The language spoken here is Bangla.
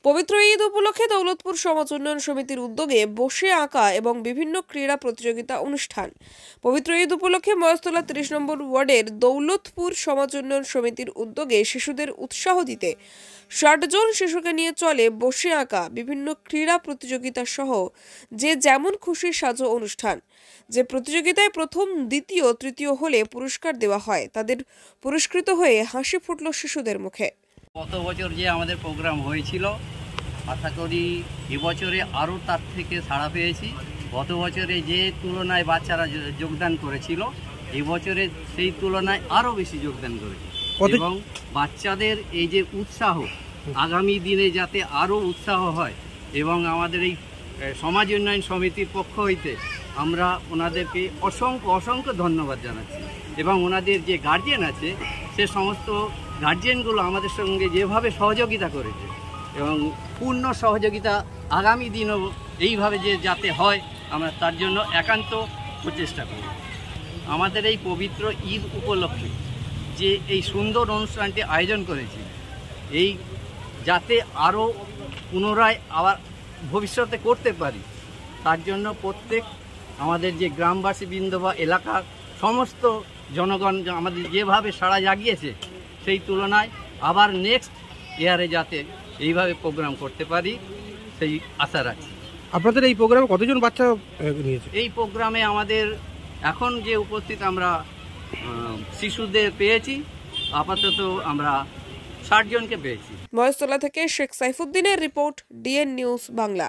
পবিত্র ঈদ উপলক্ষে দৌলতপুর সমাজ উন্নয়ন সমিতির উদ্যোগে বসে আঁকা এবং বিভিন্ন ক্রীড়া প্রতিযোগিতা অনুষ্ঠান। পবিত্র ঈদ উপলক্ষে মহেশতলা ৩০ নম্বর ওয়ার্ডের দৌলতপুর সমাজ উন্নয়ন সমিতির উদ্যোগে শিশুদের উৎসাহ দিতে ৬০ জন শিশুকে নিয়ে চলে বসে আঁকা বিভিন্ন ক্রীড়া প্রতিযোগিতা সহ যে যেমন খুশি সাজো অনুষ্ঠান। যে প্রতিযোগিতায় প্রথম, দ্বিতীয়, তৃতীয় হলে পুরস্কার দেওয়া হয়, তাদের পুরস্কৃত হয়ে হাসি ফুটল শিশুদের মুখে। গত বছর যে আমাদের প্রোগ্রাম হয়েছিল, আশা করি এবছরে আরও তার থেকে সাড়া পেয়েছি। গত বছরে যে তুলনায় বাচ্চারা যোগদান করেছিল, এবছরে সেই তুলনায় আরও বেশি যোগদান করেছে এবং বাচ্চাদের এই যে উৎসাহ, আগামী দিনে যাতে আরও উৎসাহ হয় এবং আমাদের এই সমাজ উন্নয়ন সমিতির পক্ষ হইতে আমরা ওনাদেরকে অসংখ্য ধন্যবাদ জানাচ্ছি এবং ওনাদের যে গার্জিয়ান আছে সে সমস্ত গার্জিয়ানগুলো আমাদের সঙ্গে যেভাবে সহযোগিতা করেছে এবং পূর্ণ সহযোগিতা আগামী দিনও এইভাবে যে যাতে হয় আমরা তার জন্য একান্ত প্রচেষ্টা করি। আমাদের এই পবিত্র ঈদ উপলক্ষে যে এই সুন্দর অনুষ্ঠানটি আয়োজন করেছি, এই যাতে আরও পুনরায় আবার ভবিষ্যতে করতে পারি তার জন্য প্রত্যেক আমাদের যে গ্রামবাসীবৃন্দ বা এলাকার সমস্ত জনগণ আমাদের যেভাবে সাড়া জাগিয়েছে সেই তুলনায় আবার নেক্সট ইয়ারে যাতে এইভাবে প্রোগ্রাম করতে পারি সেই আশা রাখছি। আপনাদের এই প্রোগ্রামে কতজন বাচ্চা নিয়েছে? এই প্রোগ্রামে আমাদের এখন যে উপস্থিত আমরা শিশুদের পেয়েছি, আপাতত আমরা ৬০ জনকে পেয়েছি। মহেশতলা থেকে শেখ সাইফুদ্দিনের রিপোর্ট, ডিএন নিউজ বাংলা।